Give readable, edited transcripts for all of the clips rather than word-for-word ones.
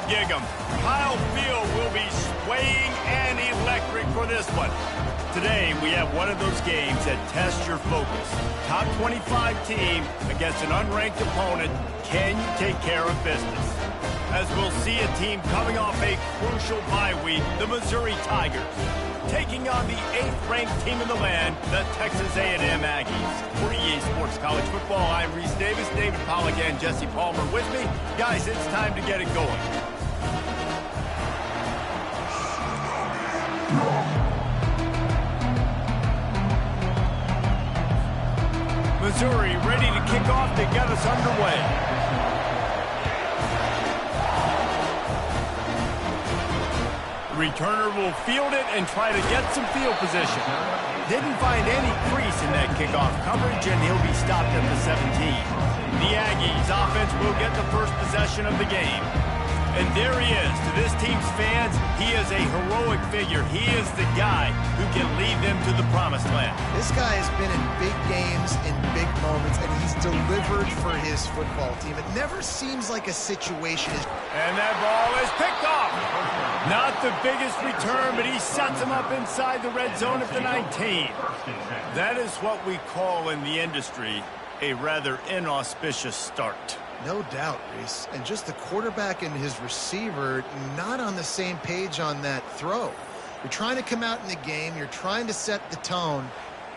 Dave Giggham. Kyle Field will be swaying and electric for this one. Today, we have one of those games that tests your focus. Top 25 team against an unranked opponent. Can you take care of business? As we'll see a team coming off a crucial bye week, the Missouri Tigers, taking on the 8th-ranked team in the land, the Texas A&M Aggies. For EA Sports College Football, I'm Reese Davis, David Pollack, and Jesse Palmer with me. Guys, it's time to get it going. Missouri ready to kick off to get us underway. The returner will field it and try to get some field position. Didn't find any crease in that kickoff coverage, and he'll be stopped at the 17. The Aggies offense will get the first possession of the game. And there he is. To this team's fans, he is a heroic figure. He is the guy who can lead them to the promised land. This guy has been in big games, in big moments, and he's delivered for his football team. It never seems like a situation is... And that ball is picked off. Not the biggest return, but he sets him up inside the red zone at the 19. That is what we call in the industry a rather inauspicious start. No doubt, Reese. And just the quarterback and his receiver not on the same page on that throw. You're trying to come out in the game. You're trying to set the tone.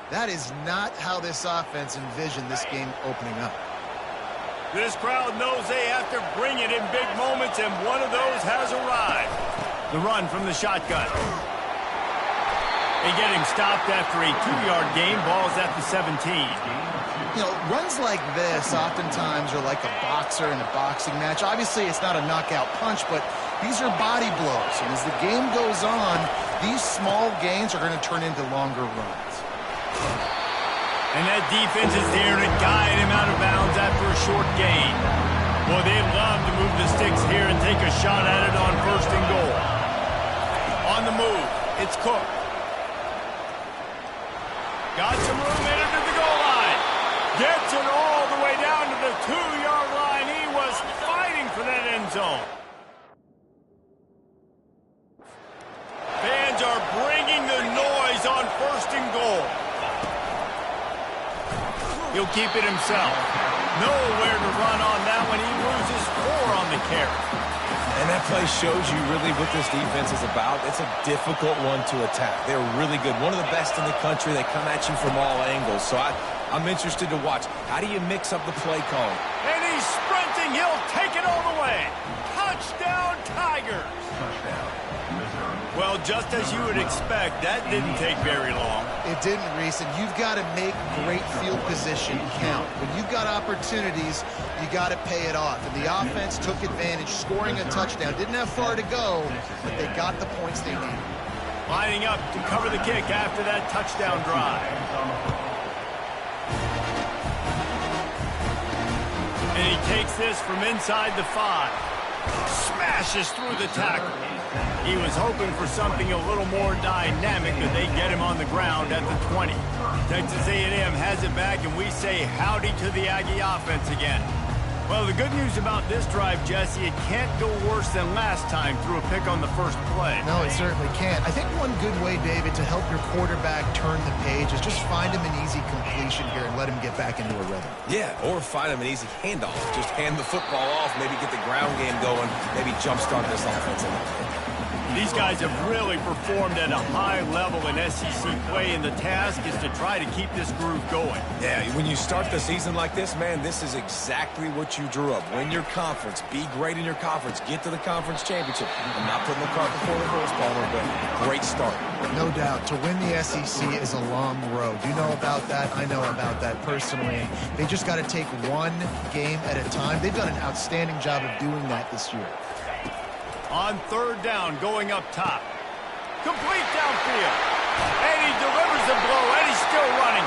That is not how this offense envisioned this game opening up. This crowd knows they have to bring it in big moments, and one of those has arrived. The run from the shotgun. They get him stopped after a 2-yard gain. Ball's at the 17. You know, runs like this oftentimes are like a boxer in a boxing match. Obviously, it's not a knockout punch, but these are body blows. And as the game goes on, these small gains are going to turn into longer runs. And that defense is there to guide him out of bounds after a short gain. Boy, they'd love to move the sticks here and take a shot at it on 1st and goal. On the move, it's Cook. Got some room in it to the goal line. Gets it all the way down to the 2-yard line. He was fighting for that end zone. Fans are bringing the noise on 1st and goal. He'll keep it himself. Nowhere to run on that one. He loses 4 on the carry. And that play shows you really what this defense is about. It's a difficult one to attack. They're really good. One of the best in the country. They come at you from all angles. So I'm interested to watch. How do you mix up the play calling? And he's sprinting. He'll take it all the way. Touchdown, Tigers. Well, just as you would expect, that didn't take very long. It didn't, Reese, and you've got to make great field position count. When you've got opportunities, you got to pay it off. And the offense took advantage, scoring a touchdown. Didn't have far to go, but they got the points they needed. Lining up to cover the kick after that touchdown drive. And he takes this from inside the 5. Smashes through the tackle. He was hoping for something a little more dynamic, but they get him on the ground at the 20. Texas A&M has it back, and we say howdy to the Aggie offense again. Well, the good news about this drive, Jesse, it can't go worse than last time through a pick on the first play. No, it certainly can't. I think one good way, David, to help your quarterback turn the page is just find him an easy completion here and let him get back into a rhythm. Yeah, or find him an easy handoff. Just hand the football off, maybe get the ground game going, maybe jumpstart this offense a little bit. These guys have really performed at a high level in SEC play, and the task is to try to keep this groove going. Yeah, when you start the season like this, man, this is exactly what you drew up. Win your conference, be great in your conference, get to the conference championship. I'm not putting the cart before the horse, Palmer, but great start. No doubt. To win the SEC is a long road. You know about that. I know about that personally. They just got to take one game at a time. They've done an outstanding job of doing that this year. On 3rd down, going up top. Complete downfield. And he delivers the blow, and he's still running.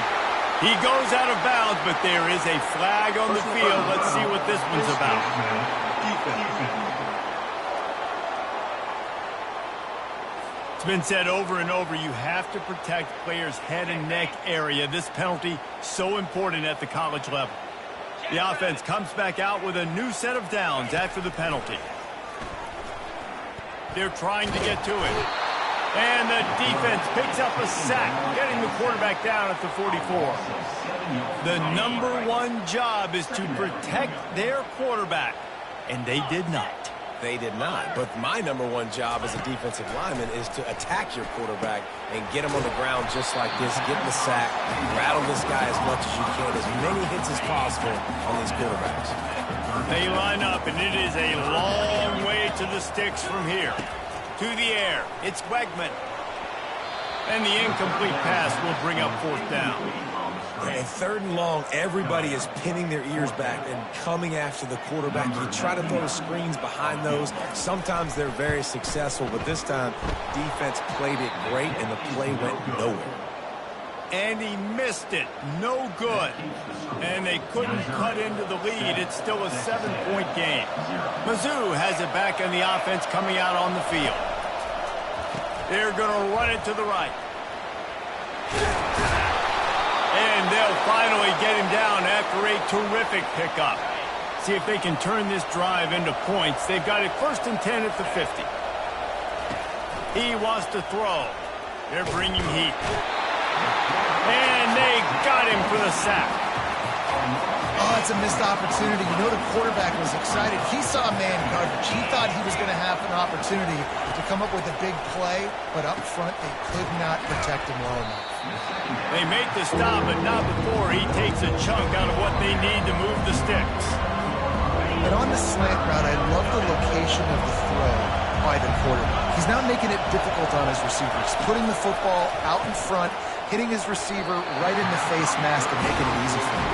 He goes out of bounds, but there is a flag on the field. Let's see what this one's about. It's been said over and over, you have to protect players' head and neck area. This penalty, so important at the college level. The offense comes back out with a new set of downs after the penalty. They're trying to get to it. And the defense picks up a sack, getting the quarterback down at the 44. The number one job is to protect their quarterback, and they did not. They did not. But my number one job as a defensive lineman is to attack your quarterback and get him on the ground just like this, get in the sack, rattle this guy as much as you can, as many hits as possible on these quarterbacks. They line up, and it is a long way to the sticks from here. To the air, it's Wegman. And the incomplete pass will bring up fourth down. And third and long, everybody is pinning their ears back and coming after the quarterback. You try to throw screens behind those. Sometimes they're very successful, but this time, defense played it great, and the play went nowhere. And he missed it. No good. And they couldn't cut into the lead. It's still a 7-point game. Mizzou has it back in the offense coming out on the field. They're going to run it to the right. And they'll finally get him down after a terrific pickup. See if they can turn this drive into points. They've got it 1st and 10 at the 50. He wants to throw. They're bringing heat. And they got him for the sack. Oh, it's a missed opportunity. You know the quarterback was excited. He saw man coverage. He thought he was going to have an opportunity to come up with a big play, but up front they could not protect him well enough. They make the stop, but not before he takes a chunk out of what they need to move the sticks. And on the slant route, I love the location of the throw by the quarterback. He's now making it difficult on his receivers, putting the football out in front, hitting his receiver right in the face mask and making it easy for him.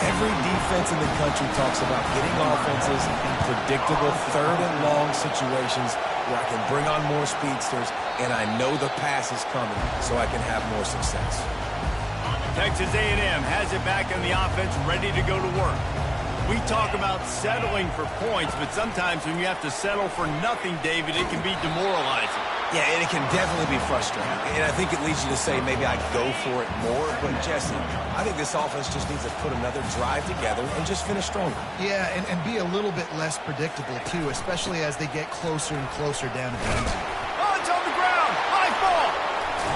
Every defense in the country talks about getting offenses in predictable third and long situations where I can bring on more speedsters and I know the pass is coming so I can have more success. Texas A&M has it back in the offense, ready to go to work. We talk about settling for points, but sometimes when you have to settle for nothing, David, it can be demoralizing. Yeah, and it can definitely be frustrating. And I think it leads you to say maybe I'd go for it more. But, Jesse, I think this offense just needs to put another drive together and just finish stronger. Yeah, and be a little bit less predictable, too, especially as they get closer and closer down to the end zone. Oh, it's on the ground. High ball.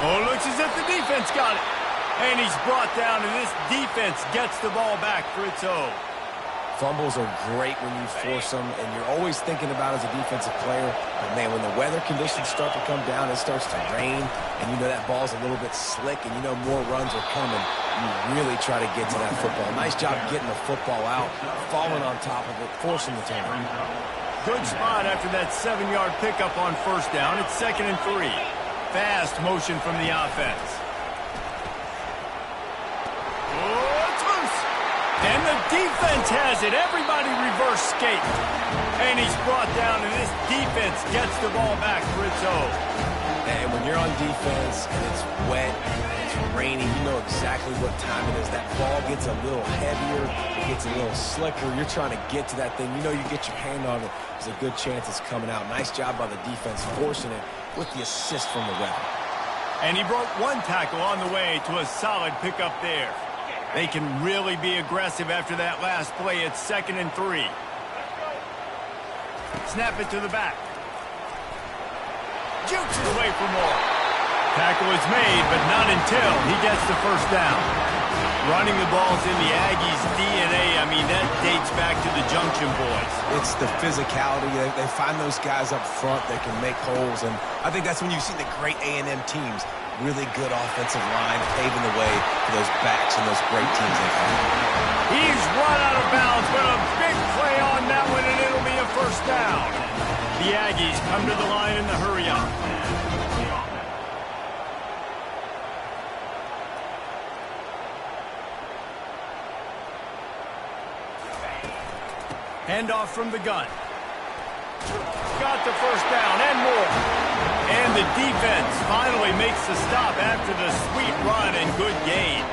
Oh, it looks as if the defense got it. And he's brought down, and this defense gets the ball back for its own. Fumbles are great when you force them, and you're always thinking about as a defensive player, but man, when the weather conditions start to come down, it starts to rain, and you know that ball's a little bit slick, and you know more runs are coming, you really try to get to that football. Nice job getting the football out, falling on top of it, forcing the turnover. Good spot after that 7-yard pickup on first down. It's 2nd and 3. Fast motion from the offense. And the defense has it. Everybody reverse skate. And he's brought down, and this defense gets the ball back for its own. And when you're on defense and it's wet, and it's raining, you know exactly what time it is. That ball gets a little heavier. It gets a little slicker. You're trying to get to that thing. You know you get your hand on it. There's a good chance it's coming out. Nice job by the defense forcing it with the assist from the weather. And he broke one tackle on the way to a solid pickup there. They can really be aggressive after that last play. It's 2nd and 3. Snap it to the back. Jukes his way for more. Tackle is made, but not until he gets the first down. Running the ball's in the Aggies' DNA. I mean, that dates back to the Junction Boys. It's the physicality. They find those guys up front that can make holes, and I think that's when you've seen the great A&M teams. Really good offensive line, paving the way for those backs and those great teams they've had. He's run out of bounds, but a big play on that one, and it'll be a first down. The Aggies come to the line in the hurry-up. Handoff from the gun. Got the first down and more. And the defense finally makes the stop after the sweet run and good gain.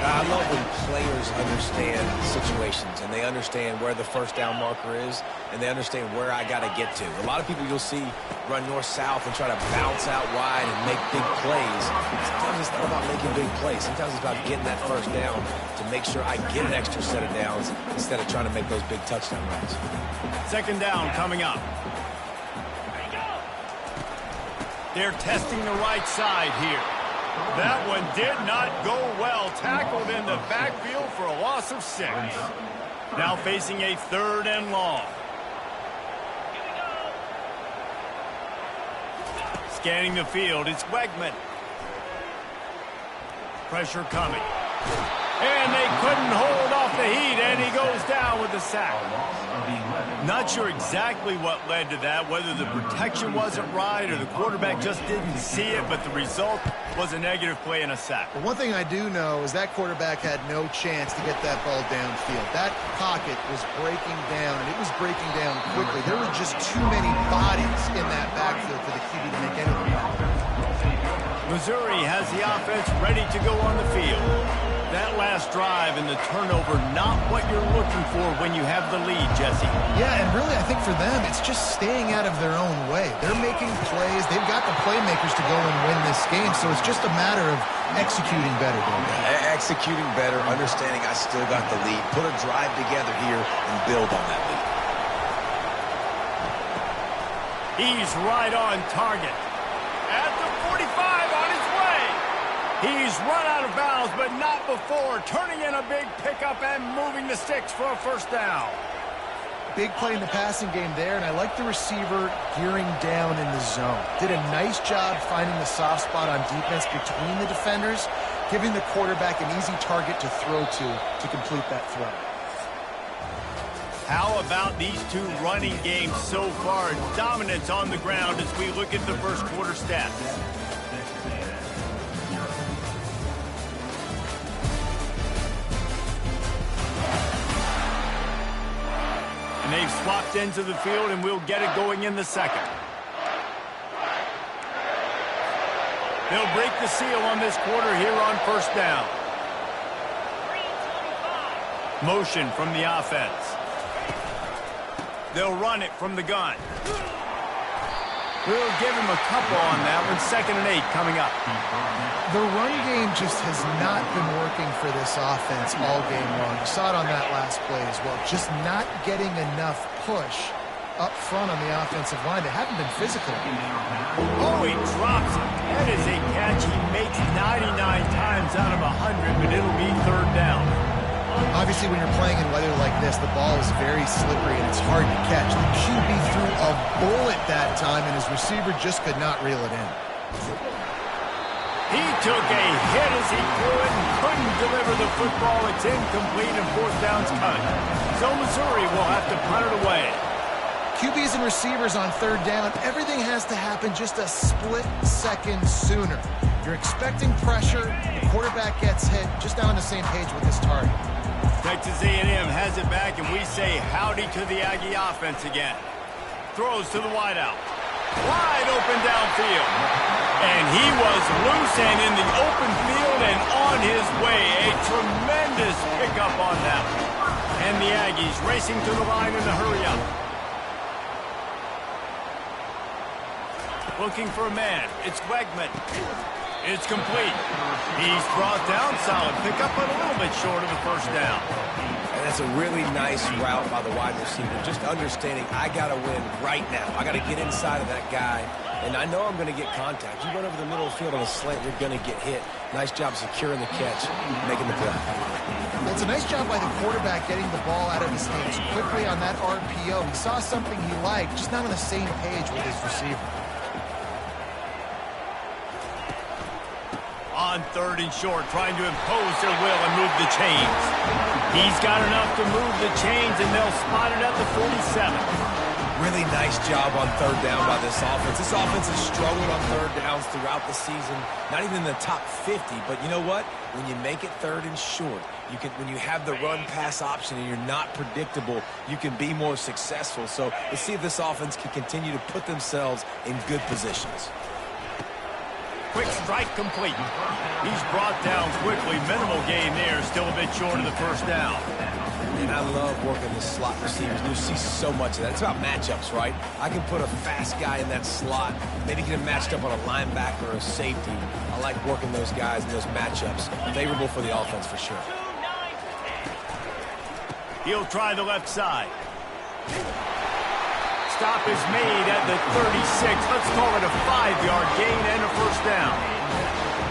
I love when players understand situations and they understand where the first down marker is and they understand where I got to get to. A lot of people you'll see run north-south and try to bounce out wide and make big plays. Sometimes it's not about making big plays. Sometimes it's about getting that first down to make sure I get an extra set of downs instead of trying to make those big touchdown runs. 2nd down coming up. They're testing the right side here. That one did not go well. Tackled in the backfield for a loss of 6. Now facing a 3rd and long. Scanning the field, it's Wegman. Pressure coming. And they couldn't hold off the heat, and he goes down with the sack. Not sure exactly what led to that, whether the protection wasn't right or the quarterback just didn't see it, but the result was a negative play and a sack. But one thing I do know is that quarterback had no chance to get that ball downfield. That pocket was breaking down, and it was breaking down quickly. There were just too many bodies in that backfield for the QB to make anything happen. Missouri has the offense ready to go on the field. That last drive and the turnover, not what you're looking for when you have the lead, Jesse. Yeah, and really I think for them, it's just staying out of their own way. They're making plays. They've got the playmakers to go and win this game, so it's just a matter of executing better. Executing better, understanding I still got the lead. Put a drive together here and build on that lead. He's right on target. At the 45 on his way. He's run out of bounds, but not before. Turning in a big pickup and moving the sticks for a 1st down. Big play in the passing game there, and I like the receiver gearing down in the zone. Did a nice job finding the soft spot on defense between the defenders, giving the quarterback an easy target to throw to complete that throw. How about these two running games so far? Dominance on the ground as we look at the first quarter stats. And they've swapped ends of the field, and we'll get it going in the 2nd. They'll break the seal on this quarter here on 1st down. Motion from the offense. They'll run it from the gun. We'll give him a couple on that one. 2nd and 8 coming up. The run game just has not been working for this offense all game long. You saw it on that last play as well. Just not getting enough push up front on the offensive line. They haven't been physical. Oh, he drops it. That is a catch he makes 99 times out of 100, but it'll be 3rd down. Obviously, when you're playing in weather like this, the ball is very slippery and it's hard to catch. The QB threw a bullet that time, and his receiver just could not reel it in. He took a hit as he threw it and couldn't deliver the football. It's incomplete and 4th down's cut. So Missouri will have to punt it away. QBs and receivers on 3rd down, everything has to happen just a split second sooner. You're expecting pressure, the quarterback gets hit, just not on the same page with his target. Texas A&M has it back, and we say howdy to the Aggie offense again. Throws to the wideout. Wide open downfield. And he was loose and in the open field and on his way. A tremendous pickup on that one. And the Aggies racing to the line in a hurry up. Looking for a man. It's Wegman. It's complete. He's brought down. Solid pickup, but a little bit short of the 1st down. And that's a really nice route by the wide receiver. Just understanding I got to win right now. I got to get inside of that guy. And I know I'm going to get contact. You run over the middle of the field on a slant, you're going to get hit. Nice job securing the catch, making the play. It's a nice job by the quarterback getting the ball out of his hands quickly on that RPO. He saw something he liked, just not on the same page with his receiver. On 3rd and short, trying to impose their will and move the chains. He's got enough to move the chains, and they'll spot it at the 47. Really nice job on 3rd down by this offense. This offense has struggled on 3rd downs throughout the season. Not even in the top 50, but you know what? When you make it 3rd and short, you can. When you have the run-pass option and you're not predictable, you can be more successful. So let's see if this offense can continue to put themselves in good positions. Quick strike complete. He's brought down quickly. Minimal gain there. Still a bit short of the 1st down. And I love working the slot receivers. You see so much of that. It's about matchups, right? I can put a fast guy in that slot, maybe get him matched up on a linebacker or a safety. I like working those guys in those matchups. Favorable for the offense for sure. He'll try the left side. stop is made at the 36. Let's call it a 5-yard gain and a first down.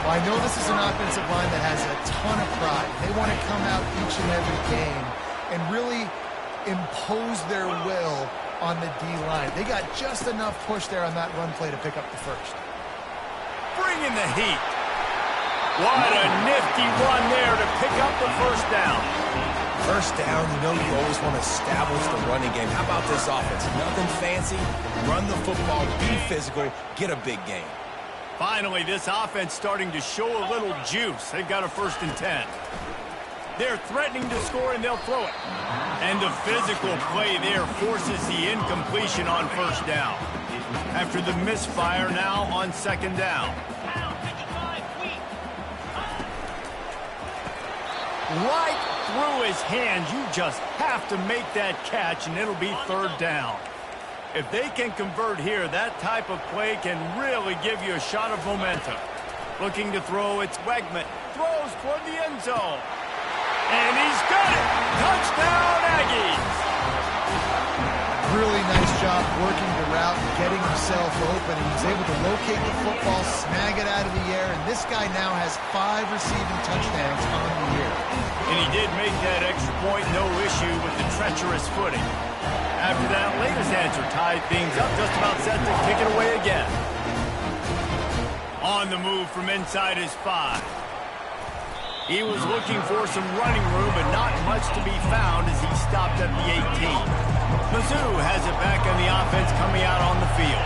Well, I know this is an offensive line that has a ton of pride. They want to come out each and every game and really impose their will on the D-line. They got just enough push there on that run play to pick up the first. Bring in the heat. What a nifty run there to pick up the first down. First down, you know you always want to establish the running game. How about this offense? Nothing fancy. Run the football, be physical, get a big gain. Finally, this offense starting to show a little juice. They've got a 1st and 10. They're threatening to score, and they'll throw it. And the physical play there forces the incompletion on first down. After the misfire, now on 2nd down. Right through his hands. You just have to make that catch, and it'll be 3rd down. If they can convert here, that type of play can really give you a shot of momentum. Looking to throw, it's Wegman. Throws toward the end zone. And he's got it! Touchdown, Aggies! Really nice job working the route and getting himself open. And he's able to locate the football, snag it out of the air, and this guy now has 5 receiving touchdowns on the year. And he did make that extra point, no issue with the treacherous footing. After that latest answer tied things up, just about set to kick it away again. On the move from inside his 5. He was looking for some running room, but not much to be found as he stopped at the 18. Mizzou has it back on the offense coming out on the field.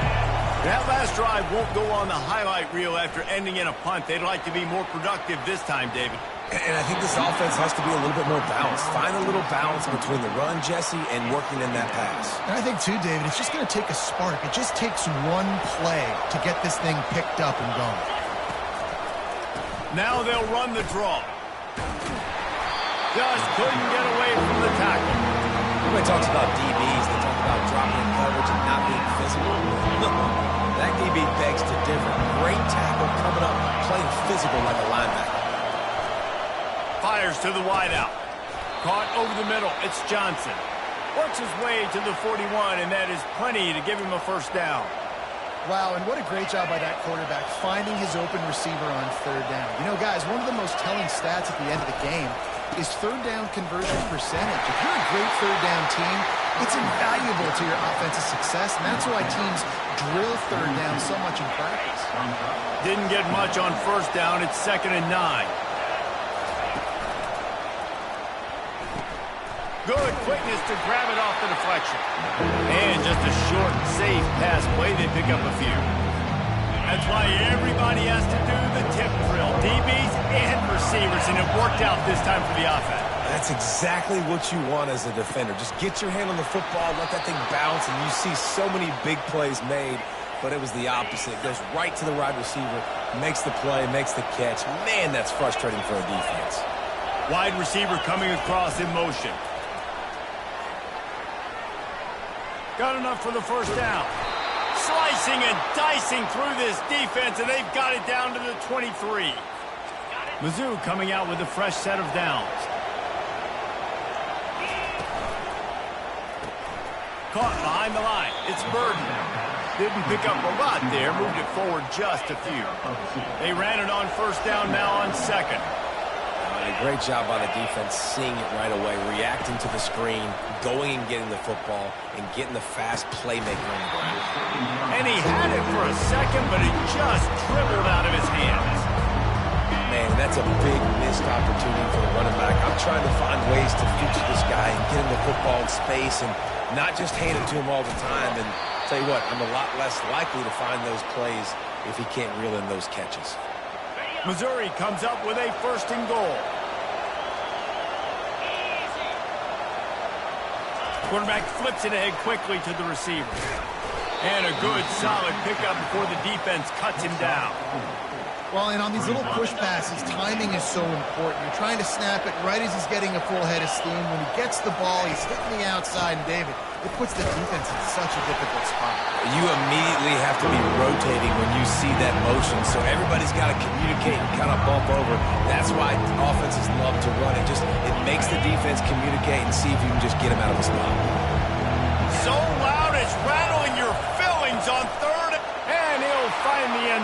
That last drive won't go on the highlight reel after ending in a punt. They'd like to be more productive this time, David. And I think this offense has to be a little bit more balanced. Find a little balance between the run, Jesse, and working in that pass. And I think, too, David, it's just going to take a spark. It just takes one play to get this thing picked up and going. Now they'll run the draw. Just couldn't get away from the tackle. Everybody talks about DBs. They talk about dropping in coverage and not being physical. That DB begs to differ. Great tackle coming up, playing physical like a linebacker. Fires to the wideout. Caught over the middle. It's Johnson. Works his way to the 41, and that is plenty to give him a first down. Wow, and what a great job by that quarterback finding his open receiver on 3rd down. You know, guys, one of the most telling stats at the end of the game is 3rd down conversion percentage. If you're a great 3rd down team, it's invaluable to your offensive success, and that's why teams drill 3rd down so much in practice. Didn't get much on 1st down. It's 2nd and 9. Good quickness to grab it off the deflection. And just a short, safe pass play. They pick up a few. That's why everybody has to do the tip drill. DBs and receivers, and it worked out this time for the offense. That's exactly what you want as a defender. Just get your hand on the football, let that thing bounce, and you see so many big plays made, but it was the opposite. It goes right to the wide receiver, makes the play, makes the catch. Man, that's frustrating for a defense. Wide receiver coming across in motion. Got enough for the first down. Slicing and dicing through this defense, and they've got it down to the 23. Mizzou coming out with a fresh set of downs. Caught behind the line. It's Burden. Didn't pick up a lot there. Moved it forward just a few. They ran it on 1st down, now on 2nd. A great job by the defense, seeing it right away, reacting to the screen, going and getting the football, and getting the fast playmaker on the ground. And he had it for a second, but it just dribbled out of his hands. Man, that's a big missed opportunity for the running back. I'm trying to find ways to feature this guy and get him the football in space and not just hand it to him all the time. And tell you what, I'm a lot less likely to find those plays if he can't reel in those catches. Missouri comes up with a 1st and goal. Quarterback flips it ahead quickly to the receiver. And a good, solid pickup before the defense cuts him down. Well, and on these little push passes, timing is so important. You're trying to snap it right as he's getting a full head of steam. When he gets the ball, he's hitting the outside, and David, it puts the defense in such a difficult spot. You immediately have to be rotating when you see that motion, so everybody's got to communicate and kind of bump over. That's why offenses love to run it. It makes the defense communicate and see if you can just get him out of the spot. So loud it's rattled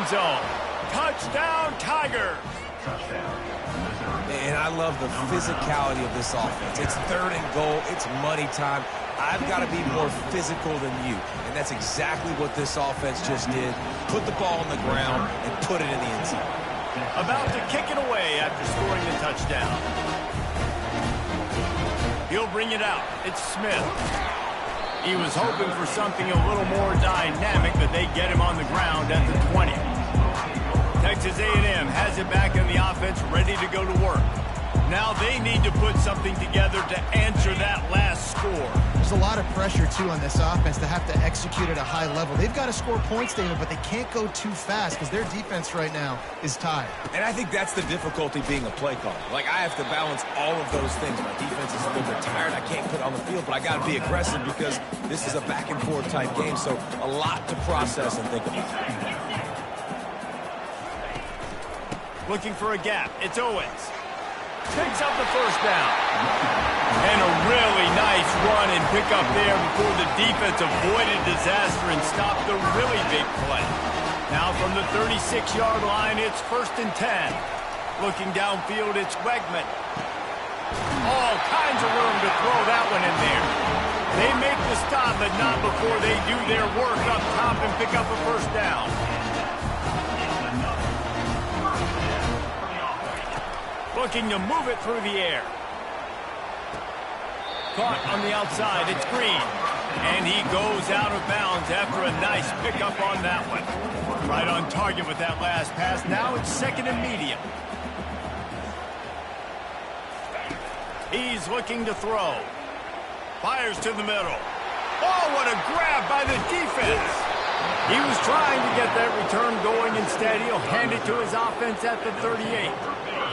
end zone. Touchdown, Tigers. And I love the physicality of this offense. It's 3rd and goal. It's money time. I've got to be more physical than you. And that's exactly what this offense just did. Put the ball on the ground and put it in the end zone. About to kick it away after scoring the touchdown. He'll bring it out. It's Smith. He was hoping for something a little more dynamic, but they get him on the ground at the 20. Texas A&M has it back in the offense, ready to go to work. Now they need to put something together to answer that last score. There's a lot of pressure, too, on this offense to have to execute at a high level. They've got to score points, David, but they can't go too fast because their defense right now is tired. And I think that's the difficulty being a play caller. Like, I have to balance all of those things. My defense is a little bit tired. I can't put it on the field, but I got to be aggressive because this is a back-and-forth type game, so a lot to process and think about. Looking for a gap. It's Owens. Picks up the first down. And a really nice run and pick up there before the defense avoided disaster and stopped the really big play. Now from the 36-yard line, it's 1st and 10. Looking downfield, it's Wegman. All kinds of room to throw that one in there. They make the stop, but not before they do their work up top and pick up a first down. Looking to move it through the air. Caught on the outside, it's Green. And he goes out of bounds after a nice pickup on that one. Right on target with that last pass. Now it's 2nd and medium. He's looking to throw. Fires to the middle. Oh, what a grab by the defense. He was trying to get that return going. Instead, he'll hand it to his offense at the 38.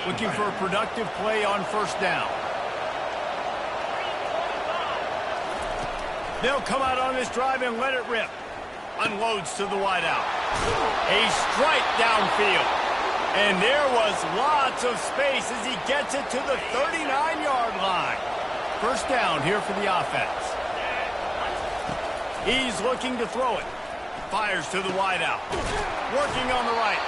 Looking for a productive play on 1st down. They'll come out on this drive and let it rip. Unloads to the wideout. A strike downfield. And there was lots of space as he gets it to the 39-yard line. 1st down here for the offense. He's looking to throw it. Fires to the wideout. Working on the right.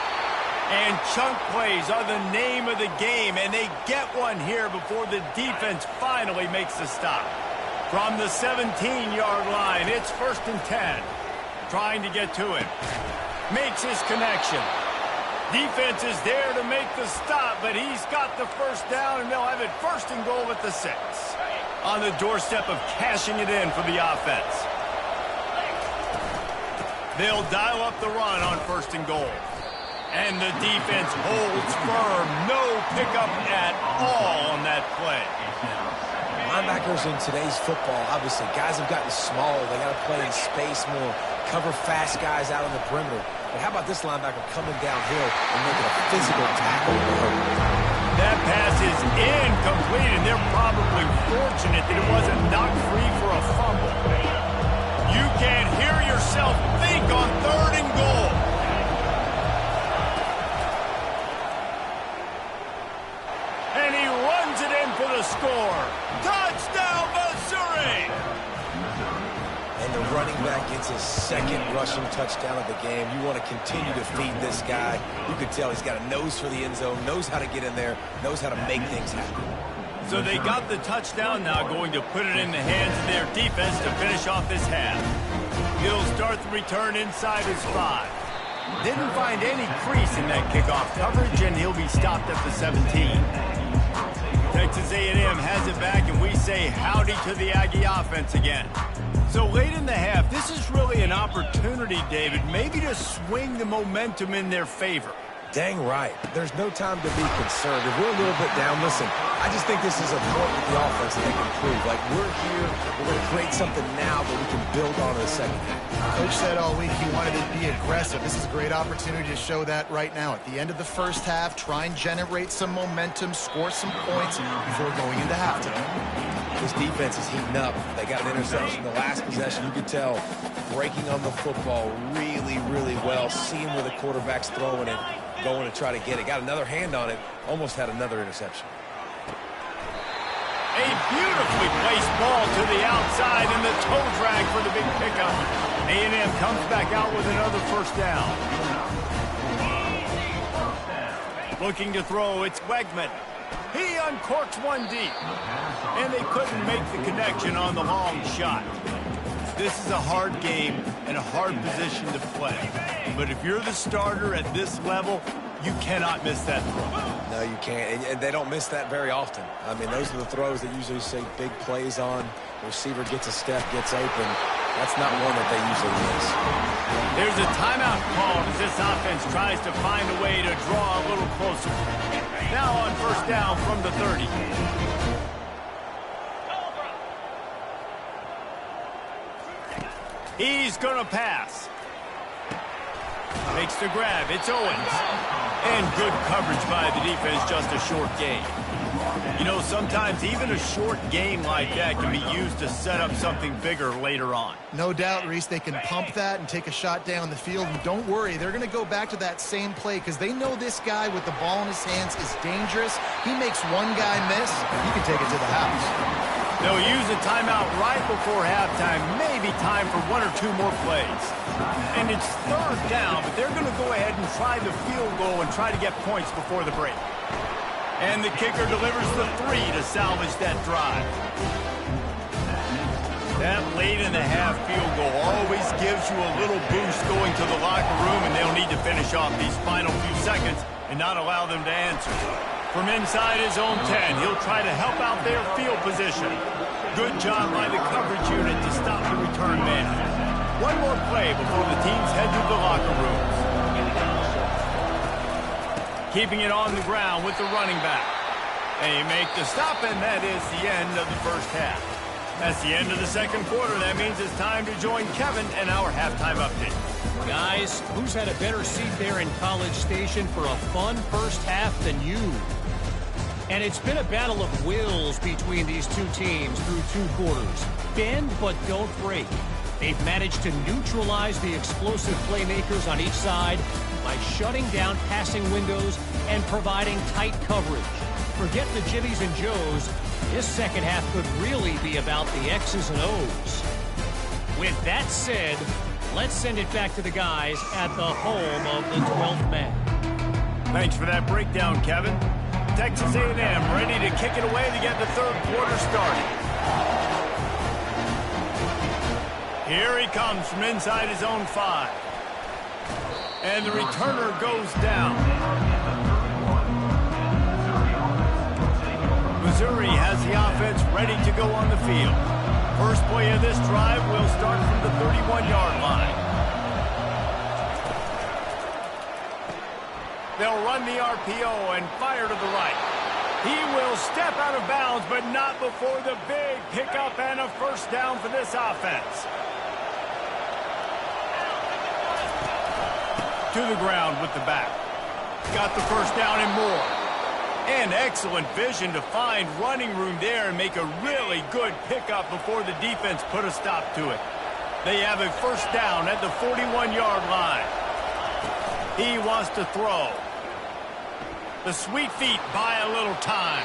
And chunk plays are the name of the game, and they get one here before the defense finally makes the stop. From the 17-yard line, it's 1st and 10. Trying to get to him. Makes his connection. Defense is there to make the stop, but he's got the first down, and they'll have it 1st and goal at the 6. On the doorstep of cashing it in for the offense. They'll dial up the run on 1st and goal. And the defense holds firm. No pickup at all on that play. Linebackers in today's football, obviously, guys have gotten smaller. They got to play in space more, cover fast guys out on the perimeter. But how about this linebacker coming downhill and making a physical tackle? That pass is incomplete, and they're probably fortunate that it wasn't knocked free for a fumble. You can't hear yourself think on 3rd and goal. And he runs it in for the score. Touchdown, Missouri! And the running back gets his 2nd rushing touchdown of the game. You want to continue to feed this guy. You can tell he's got a nose for the end zone, knows how to get in there, knows how to make things happen. So they got the touchdown now, going to put it in the hands of their defense to finish off this half. He'll start the return inside his 5. Didn't find any crease in that kickoff coverage, and he'll be stopped at the 17. Texas A&M has it back, and we say howdy to the Aggie offense again. So late in the half, this is really an opportunity, David, maybe to swing the momentum in their favor. Dang right. There's no time to be concerned. If we're a little bit down, listen, I just think this is a point with the offense that they can prove. Like, we're here, we're going to create something now that we can build on in the second half. Coach said all week he wanted to be aggressive. This is a great opportunity to show that right now. At the end of the first half, try and generate some momentum, score some points before going into halftime. This defense is heating up. They got an interception the last possession. You could tell breaking on the football really, really well, seeing where the quarterback's throwing it, going to try to get it. Got another hand on it, almost had another interception. A beautifully placed ball to the outside and the toe drag for the big pickup. A&M comes back out with another first down. Looking to throw, it's Wegman. He uncorks one deep. And they couldn't make the connection on the long shot. This is a hard game and a hard position to play. But if you're the starter at this level, you cannot miss that throw. No, you can't. And they don't miss that very often. I mean, those are the throws that usually see big plays on. The receiver gets a step, gets open. That's not one that they usually miss. There's a timeout called as this offense tries to find a way to draw a little closer. Now on first down from the 30. He's going to pass. Makes the grab. It's Owens. And good coverage by the defense, just a short gain. You know, sometimes even a short game like that can be used to set up something bigger later on. No doubt, Reese, they can pump that and take a shot down the field. And don't worry, they're going to go back to that same play because they know this guy with the ball in his hands is dangerous. He makes one guy miss, he can take it to the house. They'll use a timeout right before halftime, maybe time for one or two more plays. And it's third down, but they're going to go ahead and try the field goal and try to get points before the break. And the kicker delivers the 3 to salvage that drive. That late in the half field goal always gives you a little boost going to the locker room, and they'll need to finish off these final few seconds and not allow them to answer. From inside his own 10, he'll try to help out their field position. Good job by the coverage unit to stop the return man. One more play before the teams head to the locker rooms. Keeping it on the ground with the running back. They make the stop, and that is the end of the first half. That's the end of the second quarter. That means it's time to join Kevin and our halftime update. Guys, who's had a better seat there in College Station for a fun first half than you? And it's been a battle of wills between these two teams through 2 quarters. Bend, but don't break. They've managed to neutralize the explosive playmakers on each side by shutting down passing windows and providing tight coverage. Forget the Jimmies and Joes. This second half could really be about the X's and O's. With that said, let's send it back to the guys at the home of the 12th man. Thanks for that breakdown, Kevin. Texas A&M ready to kick it away to get the third quarter started. Here he comes from inside his own 5. And the returner goes down. Missouri has the offense ready to go on the field. First play of this drive will start from the 31-yard line. They'll run the RPO and fire to the right. He will step out of bounds, but not before the big pickup and a first down for this offense. To the ground with the back. Got the first down and more. And excellent vision to find running room there and make a really good pickup before the defense put a stop to it. They have a first down at the 41-yard line. He wants to throw. The sweet feet buy a little time.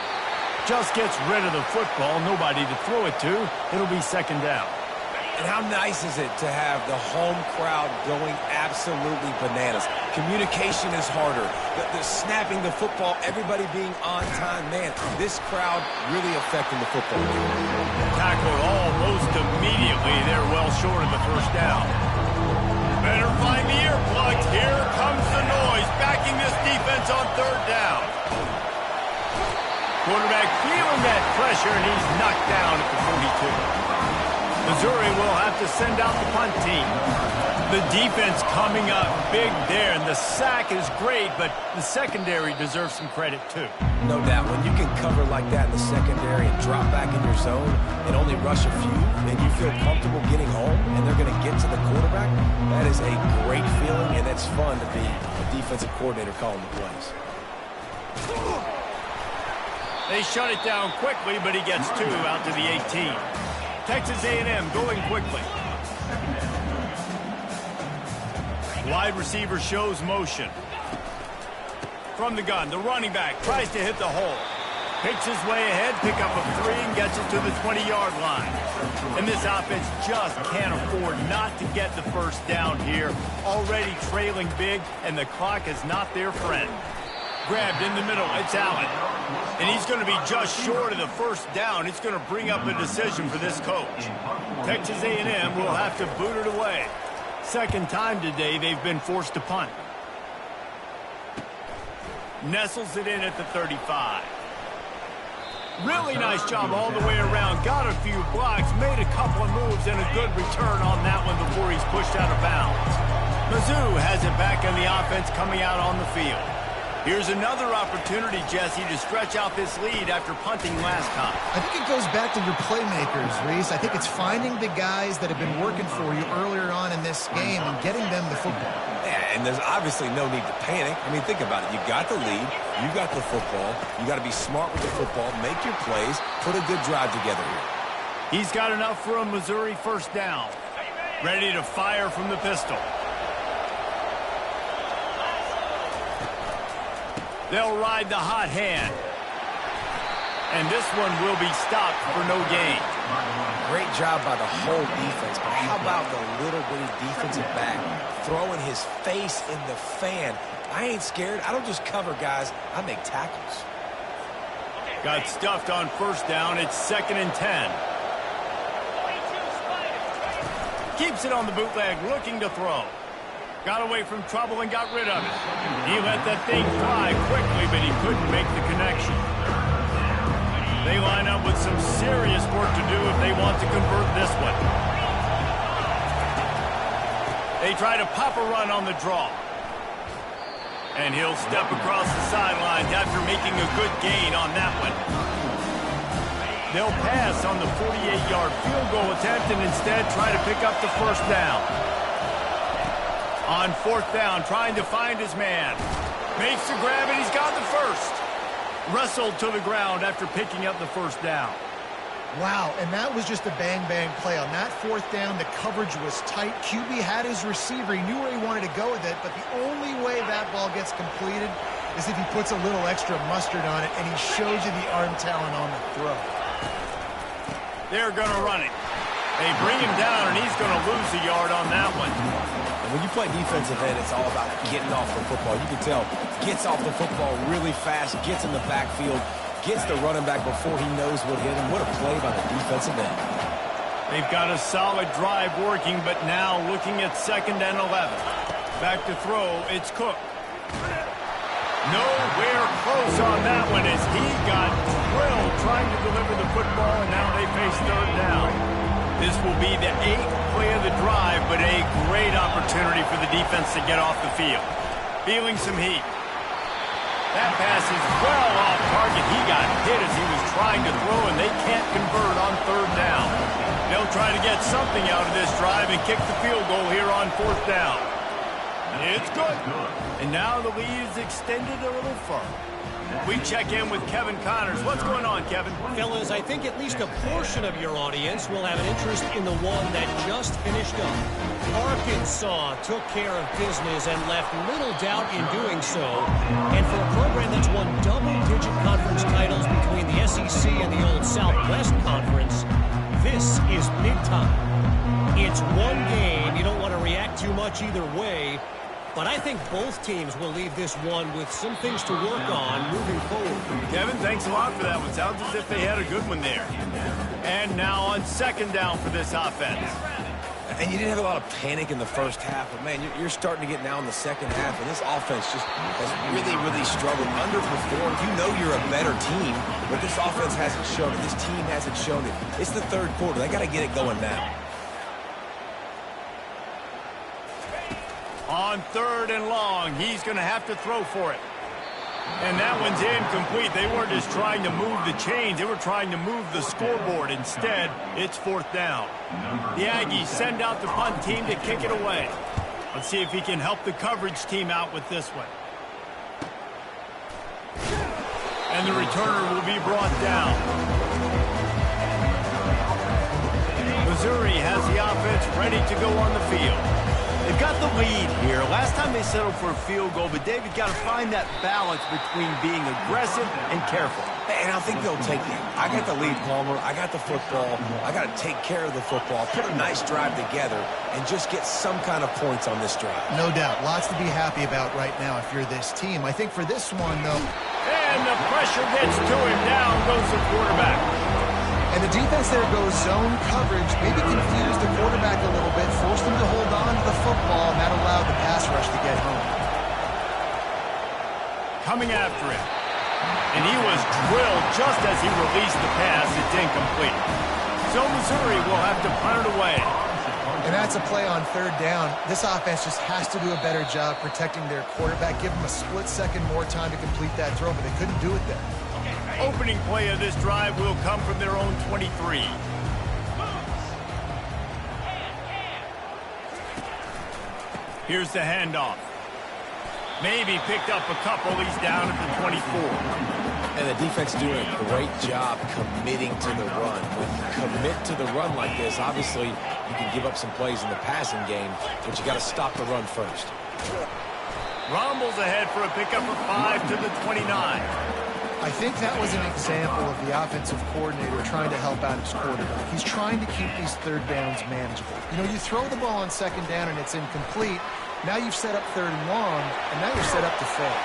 Just gets rid of the football. Nobody to throw it to. It'll be second down. And how nice is it to have the home crowd going absolutely bananas? Communication is harder. The snapping the football, everybody being on time. Man, this crowd really affecting the football. Tackled almost immediately. They're well short of the first down. Better find the earplugs. Here comes the noise, backing this defense on third down. Quarterback feeling that pressure, and he's knocked down at the 42. Missouri will have to send out the punt team. The defense coming up big there, and the sack is great, but the secondary deserves some credit too. No doubt. When you can cover like that in the secondary and drop back in your zone and only rush a few, and you feel comfortable getting home, and they're going to get to the quarterback, that is a great feeling, and it's fun to be a defensive coordinator calling the plays. They shut it down quickly, but he gets 2 out to the 18. Texas A&M going quickly. Wide receiver shows motion. From the gun, the running back tries to hit the hole. Picks his way ahead, pick up a 3, and gets it to the 20-yard line. And this offense just can't afford not to get the first down here. Already trailing big, and the clock is not their friend. grabbed in the middle. It's Allen. And he's going to be just short of the first down. It's going to bring up a decision for this coach. Texas A&M will have to boot it away. Second time today they've been forced to punt. Nestles it in at the 35. Really nice job all the way around. Got a few blocks, made a couple of moves, and a good return on that one before he's pushed out of bounds. Mizzou has it back in the offense coming out on the field. Here's another opportunity, Jesse, to stretch out this lead after punting last time. I think it goes back to your playmakers, Reese. I think it's finding the guys that have been working for you earlier on in this game and getting them the football. Yeah, and there's obviously no need to panic. I mean, think about it. You got the lead. You got the football. You got to be smart with the football, make your plays, put a good drive together here. He's got enough for a Missouri first down. Ready to fire from the pistol. They'll ride the hot hand. And this one will be stopped for no gain. Great job by the whole defense, but how about the little bitty defensive back throwing his face in the fan? I ain't scared. I don't just cover guys. I make tackles. Got stuffed on first down. It's 2nd and 10. Keeps it on the bootleg, looking to throw. Got away from trouble and got rid of it. He let that thing fly quickly, but he couldn't make the connection. They line up with some serious work to do if they want to convert this one. They try to pop a run on the draw. And he'll step across the sidelines after making a good gain on that one. They'll pass on the 48-yard field goal attempt and instead try to pick up the first down. On 4th down, trying to find his man. Makes the grab, and he's got the first. Wrestled to the ground after picking up the first down. Wow, and that was just a bang-bang play. On that 4th down, the coverage was tight. QB had his receiver. He knew where he wanted to go with it, but the only way that ball gets completed is if he puts a little extra mustard on it, and he shows you the arm talent on the throw. They're going to run it. They bring him down, and he's going to lose a yard on that one. And when you play defensive end, it's all about getting off the football. You can tell, gets off the football really fast, gets in the backfield, gets the running back before he knows what hit him. What a play by the defensive end. They've got a solid drive working, but now looking at 2nd and 11. Back to throw, it's Cook. Nowhere close on that one as he got drilled trying to deliver the football, and now they face 3rd down. This will be the 8th play of the drive, but a great opportunity for the defense to get off the field. Feeling some heat. That pass is well off target. He got hit as he was trying to throw, and they can't convert on 3rd down. They'll try to get something out of this drive and kick the field goal here on 4th down. It's good. And now the lead is extended a little further. We check in with Kevin Connors. What's going on, Kevin? Fellas, I think at least a portion of your audience will have an interest in the one that just finished up. Arkansas took care of business and left little doubt in doing so. And for a program that's won double-digit conference titles between the SEC and the old Southwest Conference, this is big time. It's one game. You don't want to react too much either way. But I think both teams will leave this one with some things to work on moving forward. Kevin, thanks a lot for that one. Sounds as if they had a good one there. And now on 2nd down for this offense. And you didn't have a lot of panic in the first half, but, man, you're starting to get now in the second half, and this offense just has really, really struggled, underperformed. You know you're a better team, but this offense hasn't shown it. This team hasn't shown it. It's the 3rd quarter. They got to get it going now. On 3rd and long, he's going to have to throw for it. And that one's incomplete. They weren't just trying to move the chains. They were trying to move the scoreboard. Instead, it's 4th down. The Aggies send out the punt team to kick it away. Let's see if he can help the coverage team out with this one. And the returner will be brought down. Missouri has the offense ready to go on the field. They've got the lead here. Last time they settled for a field goal, but David got to find that balance between being aggressive and careful. And I think they'll take that. I got the lead, Palmer. I got the football. I got to take care of the football, put a nice drive together, and just get some kind of points on this drive. No doubt. Lots to be happy about right now if you're this team. I think for this one, though. And the pressure gets to him. Down goes the quarterback. And the defense there goes zone coverage, maybe confused the quarterback a little bit, forced him to hold on to the football, and that allowed the pass rush to get home. Coming after him. And he was drilled just as he released the pass. It's incomplete. So Missouri will have to punt it away. And that's a play on third down. This offense just has to do a better job protecting their quarterback. Give them a split second more time to complete that throw, but they couldn't do it there. Opening play of this drive will come from their own 23. Here's the handoff. Maybe picked up a couple. He's down at the 24. And the defense doing a great job committing to the run. When you commit to the run like this, obviously you can give up some plays in the passing game, but you got to stop the run first. Rumbles ahead for a pickup of 5 to the 29. I think that was an example of the offensive coordinator trying to help out his quarterback. He's trying to keep these third downs manageable. You know, you throw the ball on second down and it's incomplete. Now you've set up third and long, and now you're set up to fail.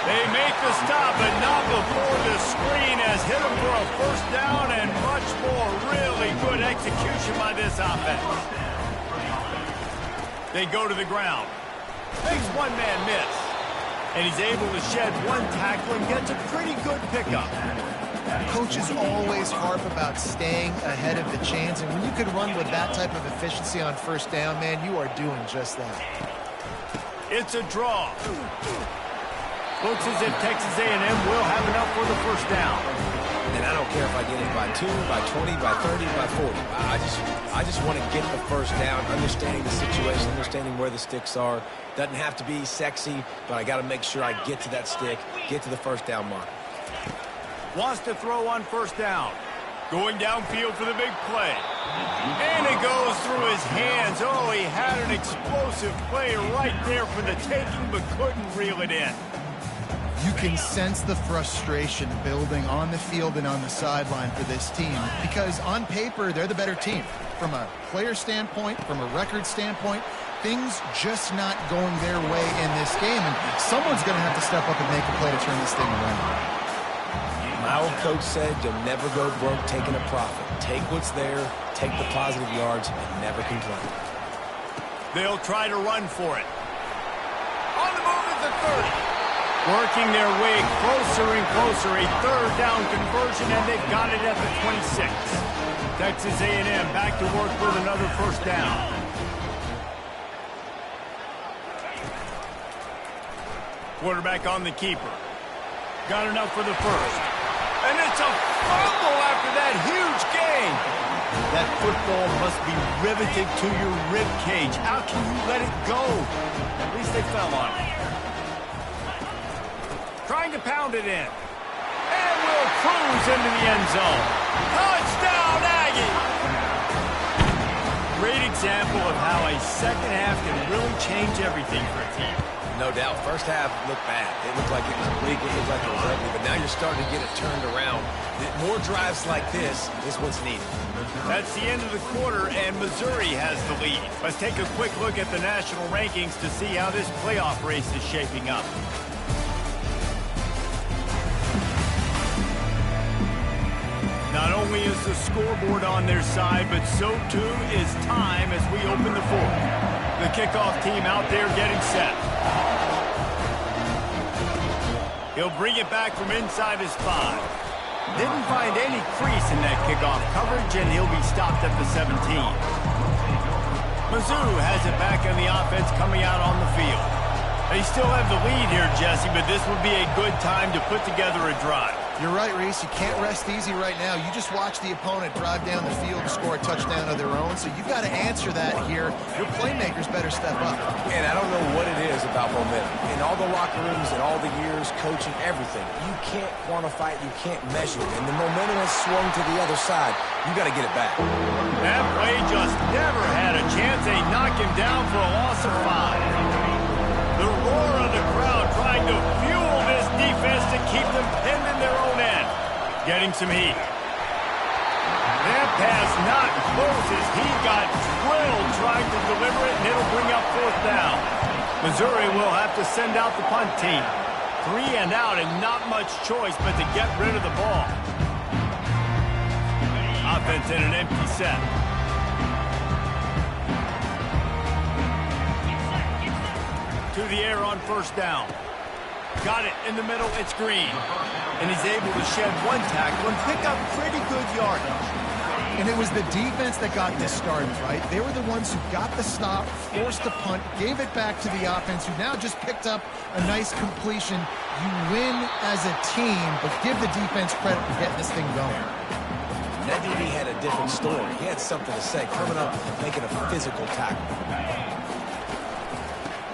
They make the stop, but not before the screen has hit them for a first down and much more. Really good execution by this offense. They go to the ground. Makes one man miss. And he's able to shed one tackle and gets a pretty good pickup. Coaches always harp about staying ahead of the chains, and when you can run with that type of efficiency on first down, man, you are doing just that. It's a draw. Looks as if Texas A&M will have enough for the first down. And I don't care if I get it by 2, by 20, by 30, by 40. I just want to get the first down, understanding the situation, understanding where the sticks are. Doesn't have to be sexy, but I got to make sure I get to that stick, get to the first down mark. Wants to throw on first down. Going downfield for the big play. And it goes through his hands. Oh, he had an explosive play right there for the taking, but couldn't reel it in. You can sense the frustration building on the field and on the sideline for this team because on paper, they're the better team. From a player standpoint, from a record standpoint, things just not going their way in this game. And someone's going to have to step up and make a play to turn this thing around. My old coach said you'll never go broke taking a profit. Take what's there, take the positive yards, and never complain. They'll try to run for it. On the move at the 30. Working their way closer and closer. A third down conversion, and they've got it at the 26. Texas A&M back to work with another first down. Quarterback on the keeper. Got enough for the first. And it's a fumble after that huge gain. That football must be riveted to your rib cage. How can you let it go? At least they fell on it. Trying to pound it in. And will cruise into the end zone. Touchdown, Aggie! Great example of how a second half can really change everything for a team. No doubt. First half looked bad. It looked like it was bleak. It looked like it was ugly. But now you're starting to get it turned around. More drives like this is what's needed. That's the end of the quarter, and Missouri has the lead. Let's take a quick look at the national rankings to see how this playoff race is shaping up. Not only is the scoreboard on their side, but so too is time as we open the fourth. The kickoff team out there getting set. He'll bring it back from inside his 5. Didn't find any crease in that kickoff coverage, and he'll be stopped at the 17. Mizzou has it back on the offense coming out on the field. They still have the lead here, Jesse, but this would be a good time to put together a drive. You're right, Reese. You can't rest easy right now. You just watch the opponent drive down the field and score a touchdown of their own, so you've got to answer that here. Your playmakers better step up. And I don't know what it is about momentum. In all the locker rooms and all the years, coaching, everything, you can't quantify it, you can't measure it. And the momentum has swung to the other side. You got to get it back. That play just never had a chance. They knock him down for a loss of 5. The roar of the crowd trying to fuel this defense to keep them pinned in their own end. Getting some heat. That pass not close as he got drilled trying to deliver it, and it'll bring up 4th down. Missouri will have to send out the punt team. 3 and out, and not much choice but to get rid of the ball. Offense in an empty set. To the air on 1st down. Got it in the middle. It's Green. And he's able to shed 1 tackle and pick up pretty good yardage. And it was the defense that got this started, right? They were the ones who got the stop, forced the punt, gave it back to the offense, who now just picked up a nice completion. You win as a team, but give the defense credit for getting this thing going. Nedved had a different story. He had something to say, coming up and making a physical tackle.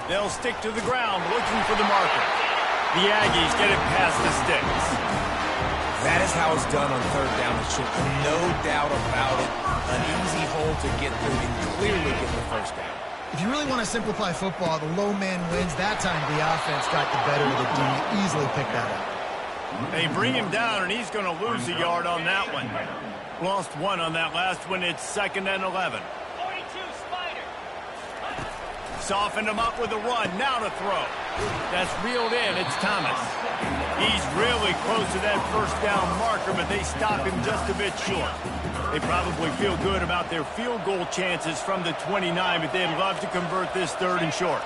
They'll stick to the ground, looking for the marker. The Aggies get it past the sticks. That is how it's done on 3rd down and short. No doubt about it. An easy hole to get through and clearly get the 1st down. If you really want to simplify football, the low man wins. That time the offense got the better of the D. Easily picked that up. They bring him down, and he's going to lose a yard on that one. Lost 1 on that last one. It's 2nd and 11. Softened him up with a run. Now to throw. That's reeled in. It's Thomas. He's really close to that 1st down marker, but they stop him just a bit short. They probably feel good about their field goal chances from the 29, but they'd love to convert this 3rd and short.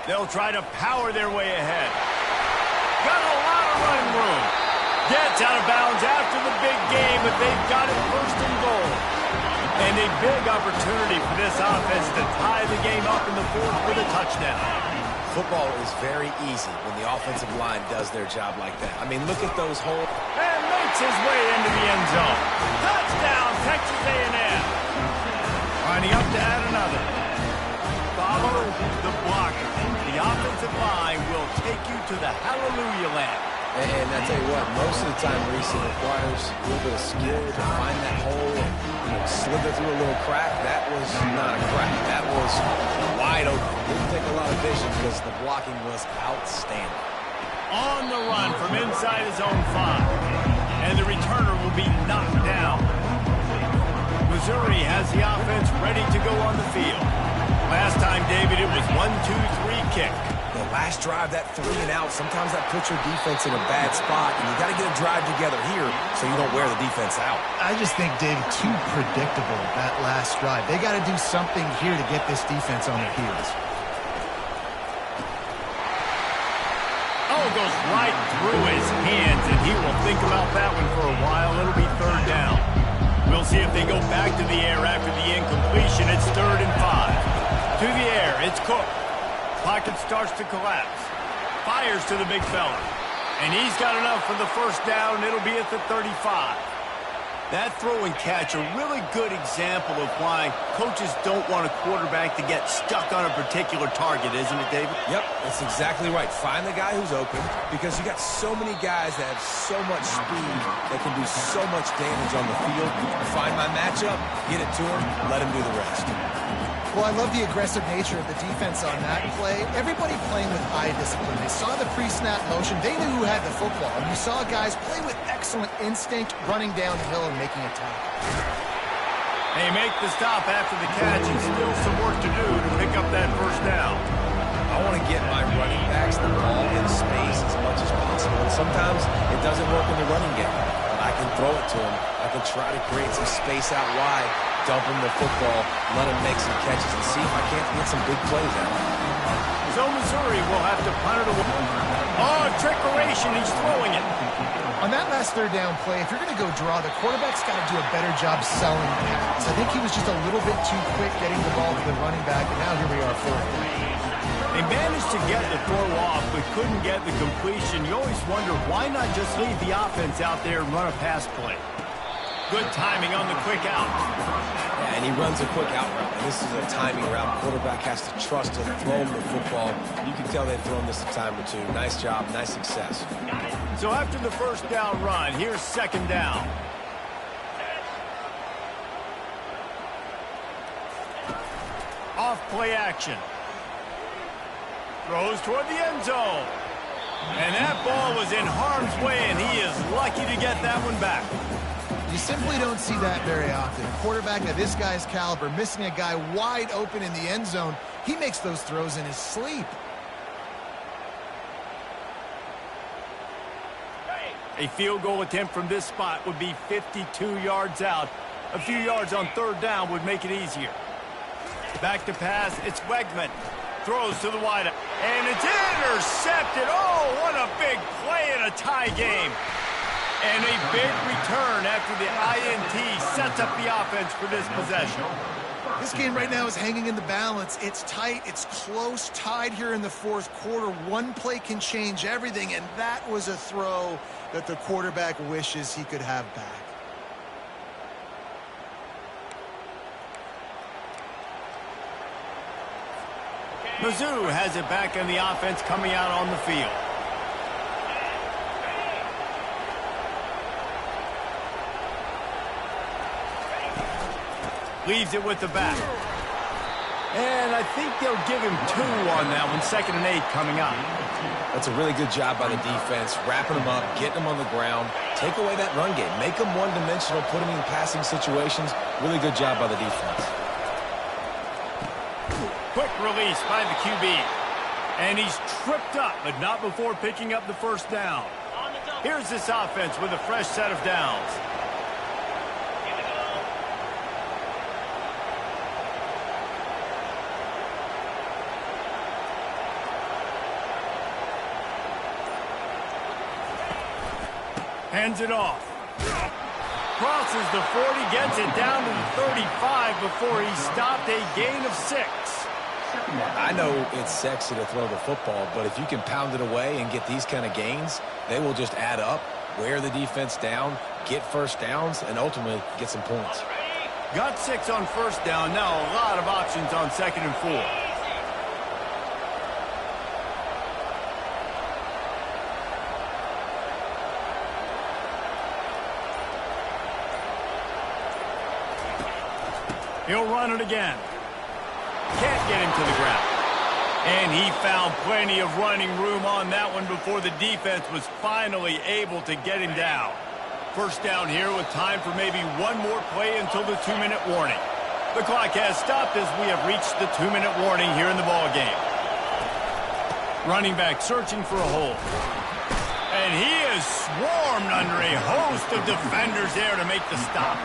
They'll try to power their way ahead. Got a lot of running room. Gets out of bounds after the big game, but they've got it 1st and goal. And a big opportunity for this offense to tie the game up in the 4th with a touchdown. Football is very easy when the offensive line does their job like that. I mean, look at those holes. And makes his way into the end zone. Touchdown, Texas A&M. Lining up to add another. Follow the blocker. The offensive line will take you to the hallelujah land. And I tell you what, most of the time, Reese, it requires a little bit of skill to find that hole and slither through a little crack. That was not a crack. That was wide open. Didn't take a lot of vision because the blocking was outstanding. On the run from inside his own 5. And the returner will be knocked down. Missouri has the offense ready to go on the field. Last time, David, it was 1-2-3 kick. The last drive, that 3 and out, sometimes that puts your defense in a bad spot, and you got to get a drive together here so you don't wear the defense out. I just think, David, too predictable, that last drive. They got to do something here to get this defense on their heels. Oh, goes right through his hands, and he will think about that one for a while. It'll be 3rd down. We'll see if they go back to the air after the incompletion. It's 3rd and 5. To the air, it's Cook. Pocket starts to collapse. Fires to the big fella. And he's got enough for the 1st down. It'll be at the 35. That throw and catch, a really good example of why coaches don't want a quarterback to get stuck on a particular target, isn't it, David? Yep, that's exactly right. Find the guy who's open because you got so many guys that have so much speed that can do so much damage on the field. Find my matchup, get it to him, let him do the rest. Well, I love the aggressive nature of the defense on that play. Everybody playing with eye discipline. They saw the pre-snap motion. They knew who had the football. And you saw guys play with excellent instinct, running down the hill and making a tackle. They make the stop after the catch, and still some work to do to pick up that 1st down. I want to get my running backs the ball in space as much as possible. And sometimes it doesn't work in the running game. But I can throw it to them. I can try to create some space out wide, dump him the football, let him make some catches, and see if I can't get some big plays out. So Missouri will have to punt it away. Oh, trickeration. He's throwing it. On that last 3rd down play, if you're going to go draw, the quarterback's got to do a better job selling the pass. I think he was just a little bit too quick getting the ball to the running back, and now here we are 4th. They managed to get the throw off, but couldn't get the completion. You always wonder, why not just leave the offense out there and run a pass play? Good timing on the quick out. Yeah, and he runs a quick out route. And this is a timing route. Quarterback has to trust to throw him the football. You can tell they've thrown this a time or two. Nice job, nice success. So after the 1st down run, here's 2nd down. Off play action. Throws toward the end zone. And that ball was in harm's way, and he is lucky to get that one back. You simply don't see that very often. A quarterback of this guy's caliber missing a guy wide open in the end zone. He makes those throws in his sleep. A field goal attempt from this spot would be 52 yards out. A few yards on third down would make it easier. Back to pass, it's Wegman. Throws to the wideout, and it's intercepted. Oh, what a big play in a tie game. And a big return after the INT sets up the offense for this possession. This game right now is hanging in the balance. It's tight, it's close, tied here in the fourth quarter. One play can change everything, and that was a throw that the quarterback wishes he could have back. Mizzou has it back in the offense coming out on the field. Leaves it with the back. And I think they'll give him 2 on that one. 2nd and 8 coming up. That's a really good job by the defense, wrapping them up, getting them on the ground. Take away that run game. Make them one-dimensional, put them in passing situations. Really good job by the defense. Quick release by the QB. And he's tripped up, but not before picking up the first down. Here's this offense with a fresh set of downs. Hands it off. Crosses the 40, gets it down to the 35 before he stopped, a gain of 6. I know it's sexy to throw the football, but if you can pound it away and get these kind of gains, they will just add up, wear the defense down, get first downs, and ultimately get some points. Got 6 on first down. Now a lot of options on 2nd and 4. He'll run it again. Can't get him to the ground. And he found plenty of running room on that one before the defense was finally able to get him down. First down here with time for maybe one more play until the 2-minute warning. The clock has stopped as we have reached the 2-minute warning here in the ballgame. Running back searching for a hole. And he is swarmed under a host of defenders there to make the stop.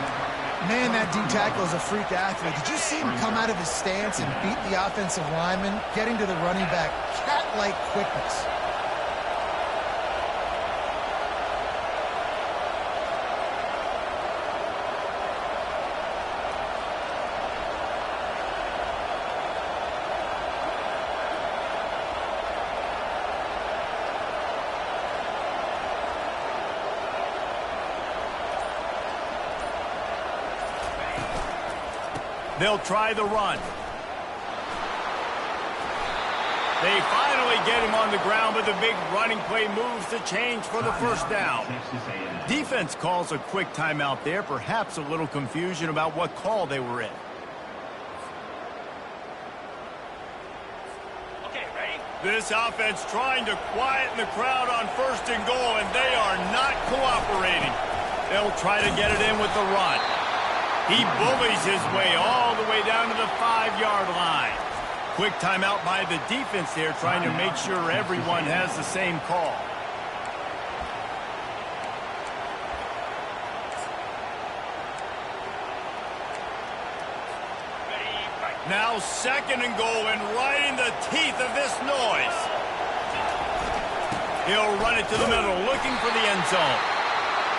Man, that D-tackle is a freak athlete. Did you see him come out of his stance and beat the offensive lineman, getting to the running back? Cat-like quickness. They'll try the run. They finally get him on the ground, but the big running play moves the change for the first down. Defense calls a quick timeout there, perhaps a little confusion about what call they were in. Okay, ready? This offense trying to quieten the crowd on 1st and goal, and they are not cooperating. They'll try to get it in with the run. He bullies his way all the way down to the 5-yard line. Quick timeout by the defense there, trying to make sure everyone has the same call. Now 2nd and goal, and right in the teeth of this noise. He'll run it to the middle, looking for the end zone.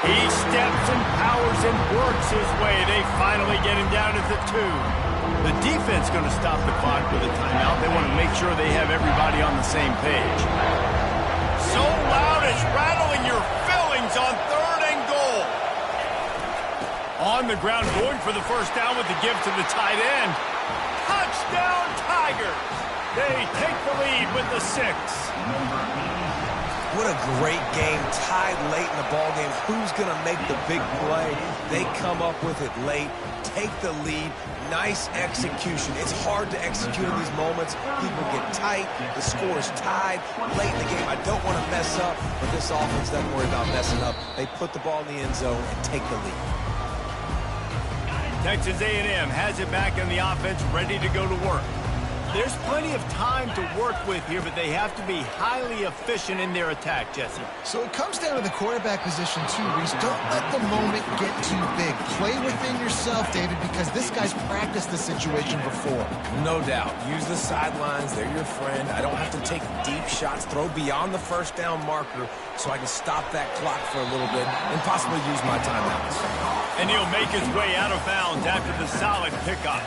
He steps and powers and works his way. They finally get him down at the 2. The defense going to stop the clock with a timeout. They want to make sure they have everybody on the same page. So loud it's rattling your fillings on 3rd and goal. On the ground, going for the first down with the give to the tight end. Touchdown, Tigers! They take the lead with the 6. What a great game, tied late in the ball game. Who's going to make the big play? They come up with it late, take the lead. Nice execution. It's hard to execute in these moments. People get tight. The score is tied late in the game. I don't want to mess up, but this offense doesn't worry about messing up. They put the ball in the end zone and take the lead. Texas A&M has it back in the offense, ready to go to work. There's plenty of time to work with here, but they have to be highly efficient in their attack, Jesse. So it comes down to the quarterback position too, Reese. Don't let the moment get too big. Play within yourself, David, because this guy's practiced the situation before. No doubt. Use the sidelines. They're your friend. I don't have to take deep shots, throw beyond the first down marker so I can stop that clock for a little bit and possibly use my timeouts. And he'll make his way out of bounds after the solid pickup.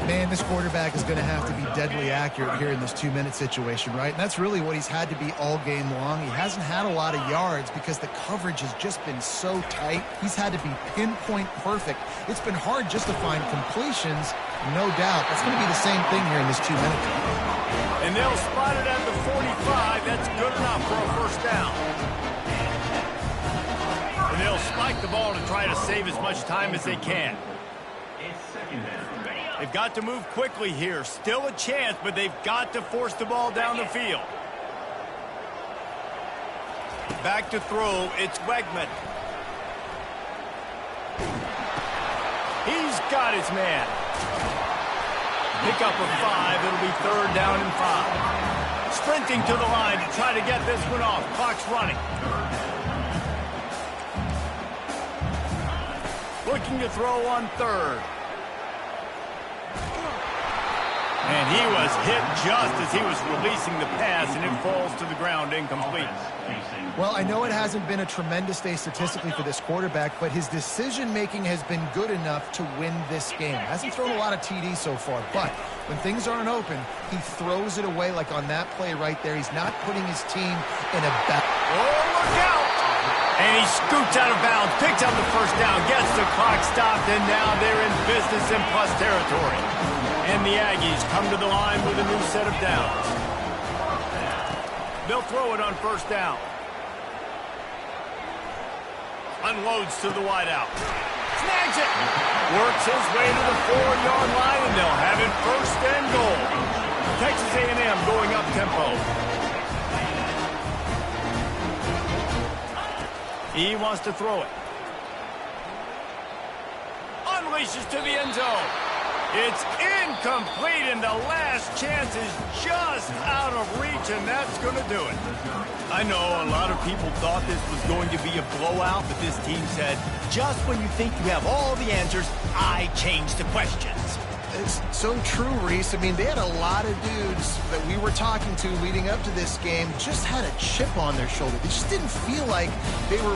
Man, this quarterback is going to have to be deadly accurate here in this 2-minute situation, right? And that's really what he's had to be all game long. He hasn't had a lot of yards because the coverage has just been so tight. He's had to be pinpoint perfect. It's been hard just to find completions, no doubt. That's going to be the same thing here in this 2-minute. And they'll spot it at the 45. That's good enough for a first down. And they'll spike the ball to try to save as much time as they can. They've got to move quickly here. Still a chance, but they've got to force the ball down the field. Back to throw. It's Wegman. He's got his man. Pick up a 5. It'll be 3rd down and 5. Sprinting to the line to try to get this one off. Clock's running. Looking to throw on 3rd. And he was hit just as he was releasing the pass, and it falls to the ground incomplete. Well, I know it hasn't been a tremendous day statistically for this quarterback, but his decision-making has been good enough to win this game. Hasn't thrown a lot of TDs so far, but when things aren't open, he throws it away like on that play right there. He's not putting his team in a bad... Oh, look out! And he scoots out of bounds, picks up the first down, gets the clock stopped, and now they're in business in plus territory. And the Aggies come to the line with a new set of downs. They'll throw it on first down. Unloads to the wideout. Snags it. Works his way to the 4-yard line, and they'll have it 1st and goal. Texas A&M going up tempo. He wants to throw it. Unleashes to the end zone. It's incomplete, and the last chance is just out of reach, and that's going to do it. I know a lot of people thought this was going to be a blowout, but this team said, just when you think you have all the answers, I change the questions. It's so true, Reese. I mean, they had a lot of dudes that we were talking to leading up to this game just had a chip on their shoulder. They just didn't feel like they were